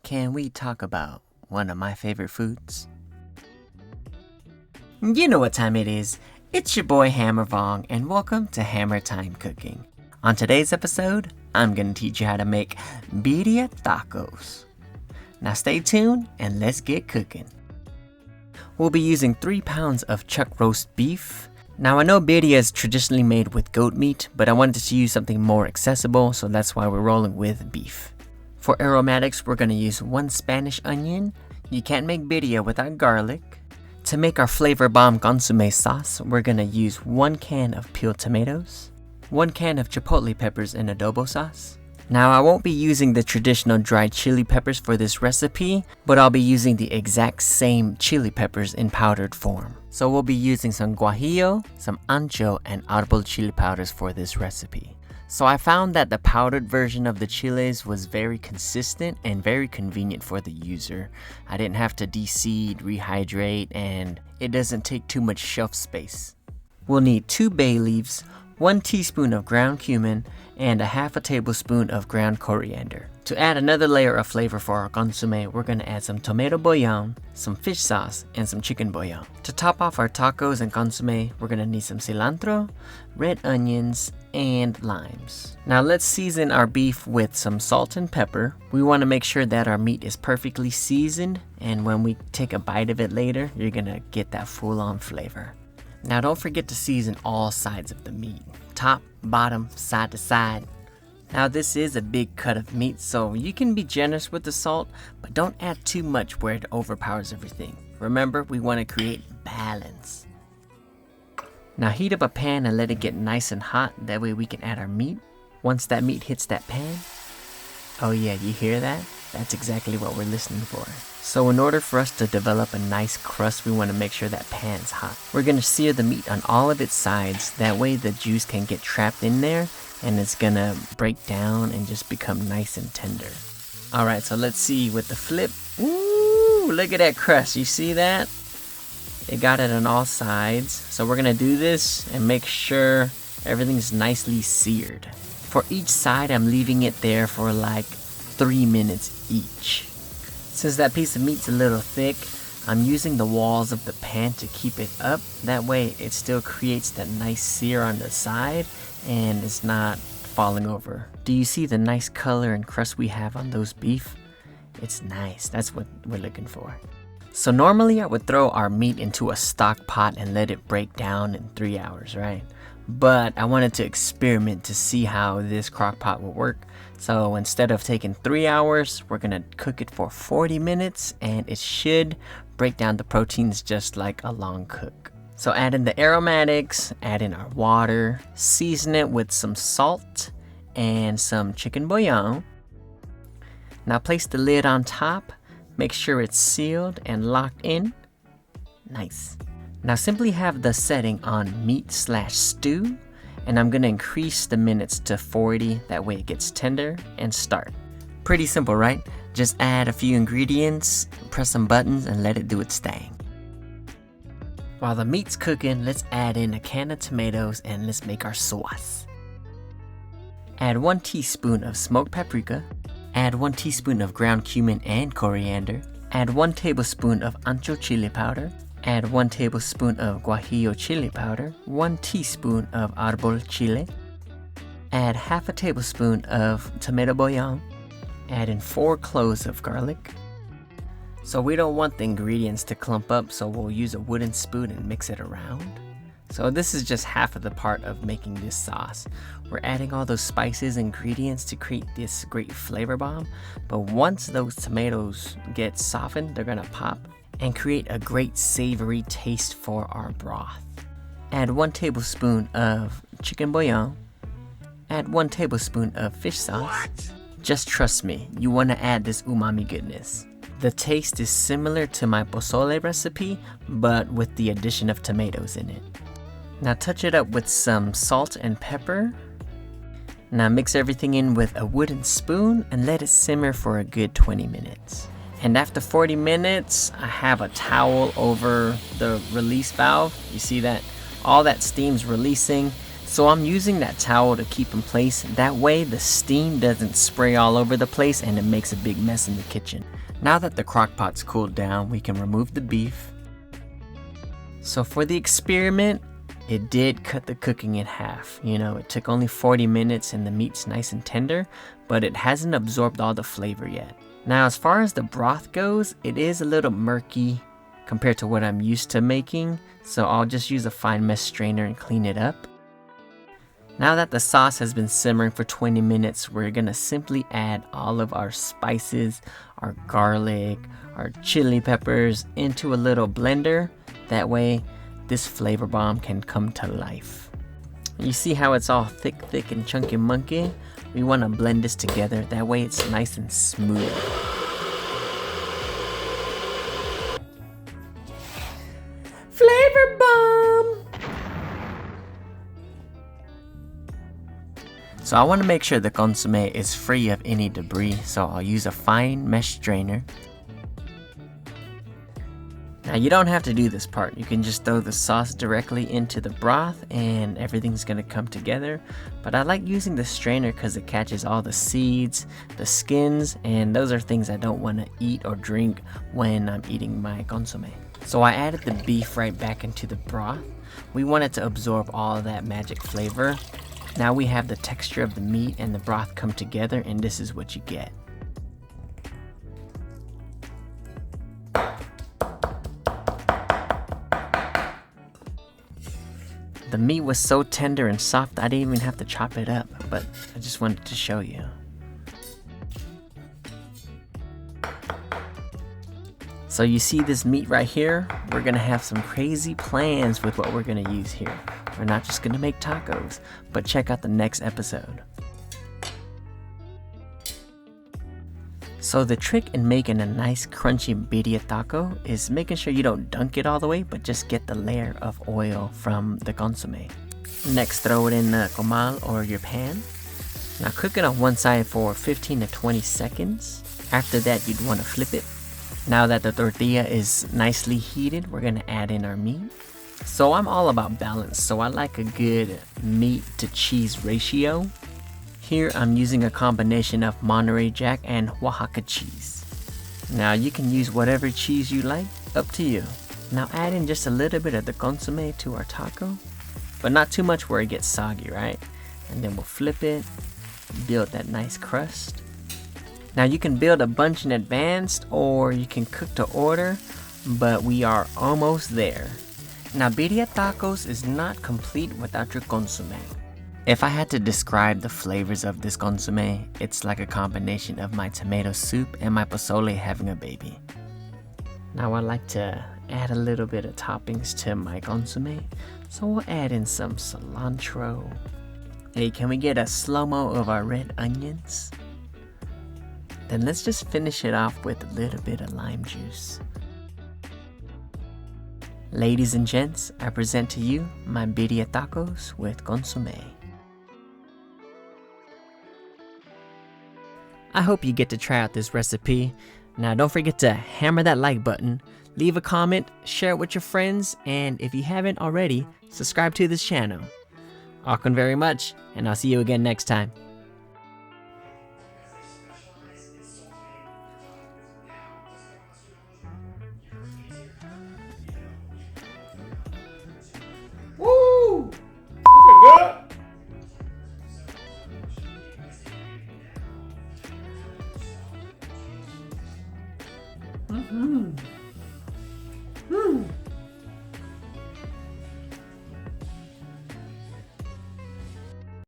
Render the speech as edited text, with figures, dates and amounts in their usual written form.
can we talk about one of my favorite foods? You know what time it is. It's your boy Hammer Vong, and welcome to Hammer Time Cooking. On today's episode, I'm going to teach you how to make birria tacos. Now stay tuned and let's get cooking. We'll be using 3 pounds of chuck roast beef. Now I know birria is traditionally made with goat meat, but I wanted to use something more accessible, so that's why we're rolling with beef. For aromatics, we're going to use 1 Spanish onion. You can't make birria without garlic. To make our flavor bomb consomme sauce, we're going to use 1 can of peeled tomatoes, 1 can of chipotle peppers in adobo sauce. Now I won't be using the traditional dried chili peppers for this recipe, but I'll be using the exact same chili peppers in powdered form. So we'll be using some guajillo, some ancho, and arbol chili powders for this recipe. So I found that the powdered version of the chiles was very consistent and very convenient for the user. I didn't have to de-seed, rehydrate, and it doesn't take too much shelf space. We'll need 2 bay leaves, 1 teaspoon of ground cumin, and 1/2 tablespoon of ground coriander. To add another layer of flavor for our consomme, we're going to add some tomato bouillon, some fish sauce, and some chicken bouillon. To top off our tacos and consomme, we're going to need some cilantro, red onions, and limes. Now let's season our beef with some salt and pepper. We want to make sure that our meat is perfectly seasoned, and when we take a bite of it later, you're going to get that full-on flavor. Now don't forget to season all sides of the meat. Top, bottom, side to side. Now this is a big cut of meat, so you can be generous with the salt, but don't add too much where it overpowers everything. Remember, we want to create balance. Now heat up a pan and let it get nice and hot, that way we can add our meat. Once that meat hits that pan, oh yeah, you hear that? That's exactly what we're listening for. So in order for us to develop a nice crust, we want to make sure that pan's hot. We're going to sear the meat on all of its sides, that way the juice can get trapped in there and it's going to break down and just become nice and tender. Alright, so let's see with the flip. Ooh, look at that crust, you see that? It got it on all sides. So we're going to do this and make sure everything's nicely seared. For each side, I'm leaving it there for like 3 minutes each. Since that piece of meat's a little thick, I'm using the walls of the pan to keep it up. That way it still creates that nice sear on the side and it's not falling over. Do you see the nice color and crust we have on those beef? It's nice. That's what we're looking for. So normally I would throw our meat into a stock pot and let it break down in 3 hours, right? But I wanted to experiment to see how this crock pot will work. So instead of taking 3 hours, we're going to cook it for 40 minutes and it should break down the proteins just like a long cook. So add in the aromatics, add in our water, season it with some salt and some chicken bouillon. Now place the lid on top, make sure it's sealed and locked in. Nice. Now simply have the setting on meat/stew, and I'm going to increase the minutes to 40, that way it gets tender, and start. Pretty simple, right? Just add a few ingredients, press some buttons, and let it do its thing. While the meat's cooking, let's add in a can of tomatoes and let's make our sauce. Add 1 teaspoon of smoked paprika, add 1 teaspoon of ground cumin and coriander, add 1 tablespoon of ancho chile powder, add 1 tablespoon of guajillo chili powder, 1 teaspoon of arbol chile, add 1/2 tablespoon of tomato bouillon, add in 4 cloves of garlic. So we don't want the ingredients to clump up, so we'll use a wooden spoon and mix it around. So this is just half of the part of making this sauce. We're adding all those spices and ingredients to create this great flavor bomb, but once those tomatoes get softened, they're gonna pop and create a great savory taste for our broth. Add 1 tablespoon of chicken bouillon. Add 1 tablespoon of fish sauce. Just trust me, you want to add this umami goodness. The taste is similar to my pozole recipe, but with the addition of tomatoes in it. Now touch it up with some salt and pepper. Now mix everything in with a wooden spoon and let it simmer for a good 20 minutes. And after 40 minutes, I have a towel over the release valve. You see that? All that steam's releasing. So I'm using that towel to keep in place. That way the steam doesn't spray all over the place and it makes a big mess in the kitchen. Now that the crock pot's cooled down, we can remove the beef. So for the experiment, it did cut the cooking in half. You know, it took only 40 minutes and the meat's nice and tender, but it hasn't absorbed all the flavor yet. Now as far as the broth goes, it is a little murky compared to what I'm used to making, so I'll just use a fine mesh strainer and clean it up. Now that the sauce has been simmering for 20 minutes, we're gonna simply add all of our spices, our garlic, our chili peppers into a little blender. That way, this flavor bomb can come to life. You see how it's all thick and chunky monkey? We wanna blend this together, that way it's nice and smooth. Flavor bomb! So I want to make sure the consomme is free of any debris, so I'll use a fine mesh strainer. Now you don't have to do this part, you can just throw the sauce directly into the broth and everything's going to come together. But I like using the strainer because it catches all the seeds, the skins, and those are things I don't want to eat or drink when I'm eating my consomme. So I added the beef right back into the broth. We want it to absorb all of that magic flavor. Now we have the texture of the meat and the broth come together, and this is what you get. The meat was so tender and soft I didn't even have to chop it up, but I just wanted to show you. So you see this meat right here? We're gonna have some crazy plans with what we're gonna use here. We're not just gonna make tacos, but check out the next episode. So the trick in making a nice crunchy birria taco is making sure you don't dunk it all the way, but just get the layer of oil from the consomme. Next, throw it in the comal or your pan. Now cook it on one side for 15 to 20 seconds. After that, you'd want to flip it. Now that the tortilla is nicely heated, we're gonna add in our meat. So I'm all about balance, so I like a good meat to cheese ratio. Here I'm using a combination of Monterey Jack and Oaxaca cheese. Now you can use whatever cheese you like, up to you. Now add in just a little bit of the consomme to our taco, but not too much where it gets soggy, right? And then we'll flip it, build that nice crust. Now you can build a bunch in advance or you can cook to order, but we are almost there. Now birria tacos is not complete without your consomme. If I had to describe the flavors of this consomme, it's like a combination of my tomato soup and my pozole having a baby. Now I like to add a little bit of toppings to my consomme, so we'll add in some cilantro. Hey, can we get a slow-mo of our red onions? Then let's just finish it off with a little bit of lime juice. Ladies and gents, I present to you my birria tacos with consomme. I hope you get to try out this recipe. Now don't forget to hammer that like button, leave a comment, share it with your friends, and if you haven't already, subscribe to this channel. Welcome very much, and I'll see you again next time. Woo! Look at that! Mm-hmm.